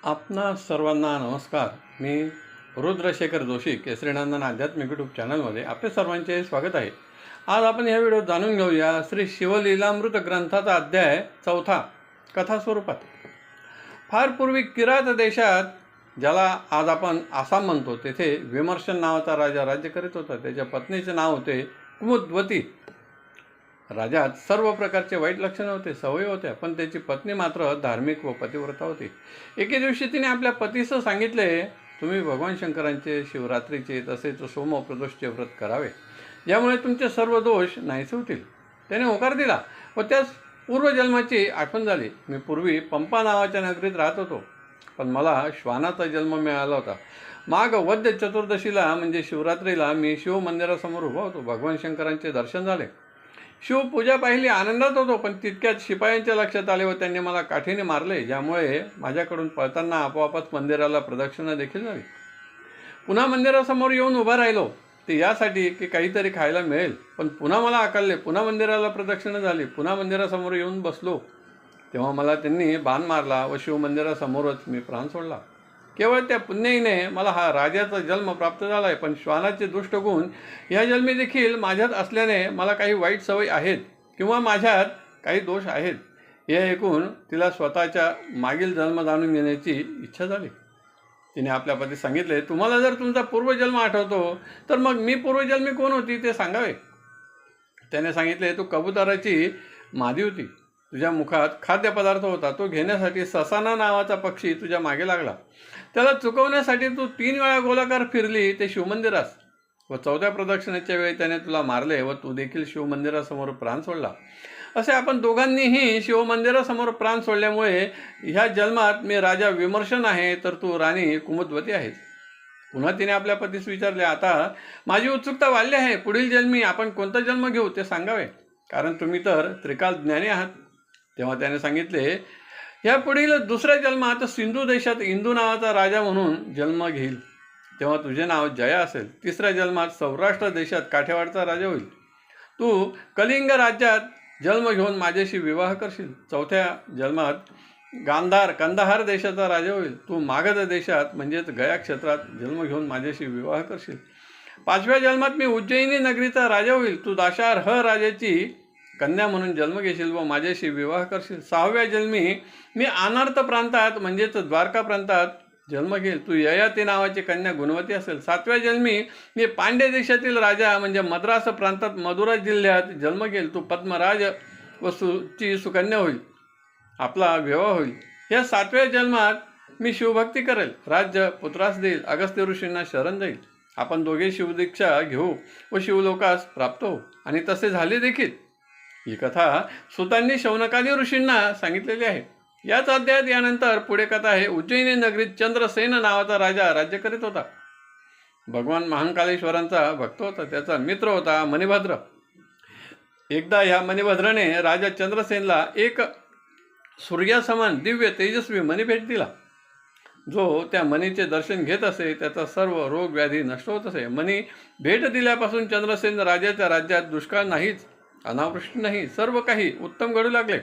आपणा सर्वांना नमस्कार. मी रुद्रशेखर जोशी केसरीनंदन आध्यात्मिक यूट्यूब चॅनलमध्ये आपले सर्वांचे स्वागत आहे. आज आपण या व्हिडिओत जाणून घेऊया श्री शिवलीलामृत ग्रंथाचा अध्याय 4 कथा स्वरूपात. फार पूर्वी किरात देशात, ज्याला आज आपण आसाम म्हणतो, तेथे विमर्शन नावाचा राजा राज्य करीत होता. त्याच्या पत्नीचे नाव होते कुमुद्वती. राजात सर्व प्रकारचे वाईट लक्षणे होते, सवयी होत्या, पण त्याची पत्नी मात्र धार्मिक व पतिव्रता होती. एके दिवशी तिने आपल्या पतीस सांगितले, तुम्ही भगवान शंकरांचे, शिवरात्रीचे तसेच सोमप्रदोषचे व्रत करावे, ज्यामुळे तुमचे सर्व दोष नाहीसे होतील. त्याने होकार दिला व त्यास पूर्वजन्माची आठवण झाली. मी पूर्वी पंपा नावाच्या नगरीत राहत होतो, पण मला श्वानाचा जन्म मिळाला होता. माघ वद्य चतुर्दशीला म्हणजे शिवरात्रीला मी शिव मंदिरासमोर उभा होतो. भगवान शंकरांचे दर्शन झाले. शिवपूजा पाहिली, आनंदात होतो, पण तितक्यात शिपायांच्या लक्षात आले व त्यांनी मला काठीने मारले, ज्यामुळे माझ्याकडून पळताना आपोआपच मंदिराला प्रदक्षिणा देखील झाली. पुन्हा मंदिरासमोर येऊन उभा राहिलो, ते यासाठी की काहीतरी खायला मिळेल, पण पुन्हा मला आकलले. पुन्हा मंदिराला प्रदक्षिणा झाली. पुन्हा मंदिरासमोर येऊन बसलो, तेव्हा मला त्यांनी बाण मारला व शिवमंदिरासमोरच मी प्राण सोडला. केवळ त्या पुण्याईने मला हा राजाचा जन्म प्राप्त झाला आहे, पण श्वानाचे दुष्ट गुण या जन्मी देखील माझ्यात असल्याने मला काही वाईट सवयी आहेत किंवा माझ्यात काही दोष आहेत, हे ऐकून तिला स्वतःच्या मागील जन्म जाणून घेण्याची इच्छा झाली. तिने आपल्या पती सांगितले, तुम्हाला जर तुमचा पूर्वजन्म आठवतो तर मग मी पूर्वजन्मी कोण होती ते सांगावे. त्याने सांगितले, तू कबुतराची मादी होती. तुझ्या मुखात खाद्यपदार्थ होता, तो घेण्यासाठी ससाना नावाचा पक्षी तुझ्या मागे लागला. त्याला चुकवण्यासाठी तू 3 वेळा गोलाकार फिरली ते शिवमंदिरास, व 4थ्या प्रदक्षिणेच्या वेळी त्याने तुला मारले व तू देखील शिवमंदिरासमोर प्राण सोडला. असे आपण दोघांनीही शिवमंदिरासमोर प्राण सोडल्यामुळे ह्या जन्मात मी राजा विमर्शन आहे, तर तू राणी कुमुद्वती आहेस. पुन्हा तिने आपल्या पतीस विचारले, आता माझी उत्सुकता वाढली आहे. पुढील जन्मी आपण कोणता जन्म घेऊ ते सांगावे, कारण तुम्ही तर त्रिकाल ज्ञानी आहात. तेव्हा त्याने सांगितले, या पुढील दुसऱ्या जन्मात सिंधू देशात इंदू नावाचा राजा म्हणून जन्म घेईल, तेव्हा तुझे नाव जया असेल. तिसऱ्या जन्मात सौराष्ट्र देशात काठेवाडचा राजा होईल. तू कलिंग राज्यात जन्म घेऊन माझ्याशी विवाह करशील. 4थ्या जन्मात कंदाहार देशाचा राजा होईल. तू मागध देशात म्हणजेच गया क्षेत्रात जन्म घेऊन माझ्याशी विवाह करशील. 5व्या जन्मात मी उज्जैनी नगरीचा राजा होईल. तू दाशार्ह राजाची कन्या म्हणून जन्म घेशील व माझ्याशी विवाह करशील. 6व्या जन्मी मी अनर्थ प्रांतात म्हणजेच द्वारका प्रांतात जन्म घेईल. तू ययाती नावाची कन्या गुणवती असेल. 7व्या जन्मी मी पांड्य देशातील राजा म्हणजे मद्रास प्रांतात मदुरा जिल्ह्यात जन्म घेईल. तू पद्मराज व ची सुकन्या होईल. आपला विवाह होईल. या 7व्या जन्मात मी शिवभक्ती करेल, राज्य पुत्रास देईल, अगस्त्य ऋषींना शरण जाईल. आपण दोघे शिवदीक्षा घेऊ व शिवलोकास प्राप्त होऊ. आणि तसे झाले देखील. ही कथा सुतांनी शौनकादी ऋषींना सांगितलेली आहे. याच अध्यायात यानंतर पुढे कथा आहे. उज्जैनी नगरीत चंद्रसेन नावाचा राजा राज्य करीत होता. भगवान महाकालेश्वरांचा भक्त होता. त्याचा मित्र होता मणिभद्र. एकदा ह्या मणिभद्राने राजा चंद्रसेनला एक सूर्यासमान दिव्य तेजस्वी मणी भेट दिला. जो त्या मणीचे दर्शन घेत असे त्याचा सर्व रोग व्याधी नष्ट होत असे. मणी भेट दिल्यापासून चंद्रसेन राजाच्या राज्यात दुष्काळ नाहीच, अनावृष्टी नाही, सर्व काही उत्तम घडू लागले.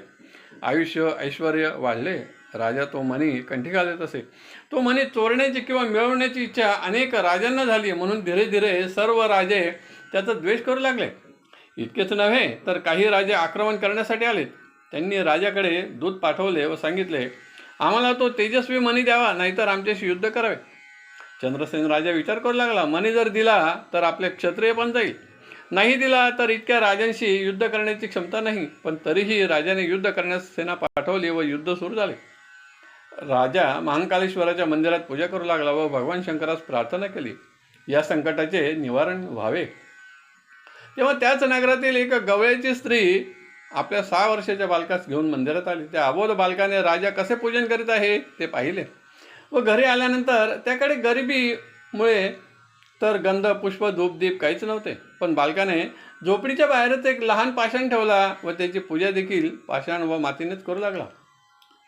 आयुष्य ऐश्वर वाढले. राजा तो मणी कंठी घालत असे. तो मणी चोरण्याची किंवा मिळवण्याची इच्छा अनेक राजांना झाली, म्हणून धीरे धीरे सर्व राजे त्याचा द्वेष करू लागले. इतकेच नव्हे तर काही राजे आक्रमण करण्यासाठी आले. त्यांनी राजाकडे दूत पाठवले व सांगितले, आम्हाला तो तेजस्वी मणी द्यावा, नाहीतर आमच्याशी युद्ध करावे. चंद्रसेन राजा विचार करू लागला, मणी जर दिला तर आपले क्षत्रिय पण जाईल, नाही दिला तर इतक्या राजांशी युद्ध करण्याची क्षमता नाही. पण तरीही राजाने युद्ध करण्यास सेना पाठवली व युद्ध सुरू झाले. राजा महाकालेश्वराच्या मंदिरात पूजा करू लागला व भगवान शंकरास प्रार्थना केली, या संकटाचे निवारण व्हावे. तेव्हा त्याच नगरातील एक गवळ्याची स्त्री आपल्या 6 वर्षाच्या बालकास घेऊन मंदिरात आली. त्या अबोध बालकाने राजा कसे पूजन करीत आहे ते पाहिले व घरी आल्यानंतर त्याकडे गरिबीमुळे तर गंध पुष्प धूपदीप काहीच नव्हते. पण बालकाने झोपडीच्या बाहेरच एक लहान पाषाण ठेवला व त्याची पूजा देखील पाषाण व मातीनेच करू लागला.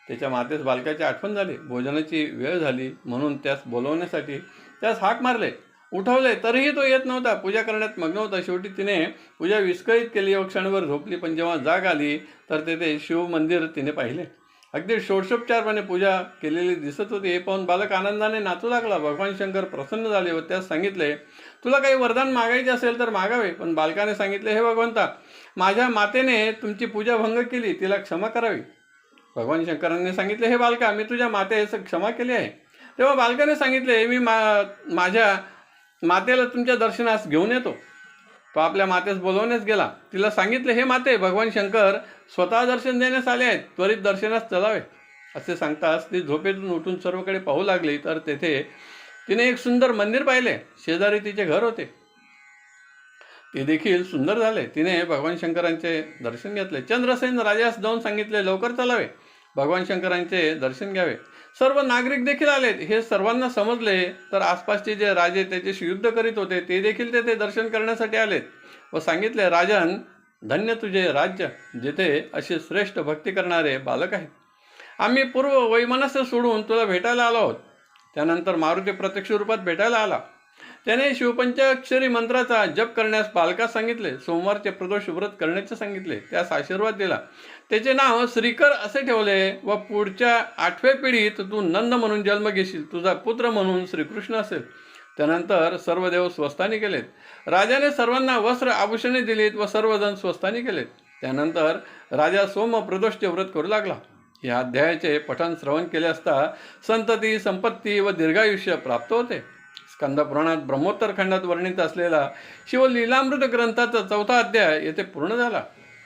त्याच्या मातेस बालकाची आठवण झाली. भोजनाची वेळ झाली म्हणून त्यास बोलवण्यासाठी त्यास हाक मारले, उठवले, तरीही तो येत नव्हता. पूजा करण्यात मग्न होता. शेवटी तिने पूजा विस्कळीत केली व क्षणभर झोपली. पण जेव्हा जाग आली तर तेथे शिव मंदिर तिने पाहिले. अगदी षोडशोपचारपणे पूजा केलेली दिसत होती. हे पाहून बालक आनंदाने नाचू लागला. भगवान शंकर प्रसन्न झाले व त्यास सांगितले, तुला काही वरदान मागायचे असेल तर मागावे. पण बालकाने सांगितले, हे भगवंता, माझ्या मातेने तुमची पूजा भंग केली, तिला क्षमा करावी. भगवान शंकरांनी सांगितले, हे बालका, मी तुझ्या मातेस क्षमा केली आहे. तेव्हा बालकाने सांगितले, मी माझ्या मातेला तुमच्या दर्शनास घेऊन येतो. तो आपल्या मातेस बोलवण्यास गेला. तिला सांगितले, हे माते, भगवान शंकर स्वतः दर्शन देण्यास आले आहेत, त्वरित दर्शनास चलावे. असे सांगताच ती झोपेतून उठून सर्वकडे पाहू लागली. तर तेथे तिने एक सुंदर मंदिर पाहिले. शेजारी तिचे घर होते, ते देखील सुंदर झाले. तिने भगवान शंकरांचे दर्शन घेतले. चंद्रसेन राजास जाऊन सांगितले, लवकर चलावे, भगवान शंकरांचे दर्शन घ्यावे. सर्व नागरिक देखील आलेत. हे सर्वांना समजले तर आसपासचे जे राजे त्याच्याशी युद्ध करीत होते ते देखील तेथे दर्शन करण्यासाठी आलेत व सांगितले, राजन, धन्य तुझे राज्य, जिथे असे श्रेष्ठ भक्ती करणारे बालक आहेत. आम्ही पूर्व वैमनस्य सोडून तुला भेटायला आलो आहोत. त्यानंतर मारुती प्रत्यक्ष रूपात भेटायला आला. त्याने शिवपंचाक्षरी मंत्राचा जप करण्यास बालकास सांगितले. सोमवारचे प्रदोष व्रत करण्याचे सांगितले. त्यास आशीर्वाद दिला. त्याचे नाव श्रीकर असे ठेवले व पुढच्या 8व्या पिढीत तू नंद म्हणून जन्म घेशील. तुझा पुत्र म्हणून श्रीकृष्ण असेल. त्यानंतर सर्व देव स्वस्थानी केलेत. राजाने सर्वांना वस्त्र आभूषणे दिलीत व सर्वजण स्वस्थानी केलेत. त्यानंतर राजा सोम प्रदोषचे व्रत करू लागला. या अध्यायाचे पठण श्रवण केले असता संतती, संपत्ती व दीर्घायुष्य प्राप्त होते. स्कंद पुराणात ब्रह्मोत्तर खंडात वर्णित असलेला शिवलीलामृत ग्रंथाचा 4था अध्याय येथे पूर्ण झाला.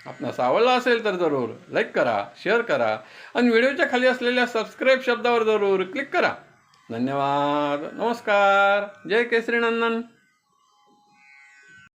आपणास आवडला असेल तर जरूर लाईक करा, शेअर करा आणि व्हिडिओच्या खाली असलेल्या सबस्क्राईब शब्दावर जरूर क्लिक करा. धन्यवाद. नमस्कार. जय केसरी नंदन.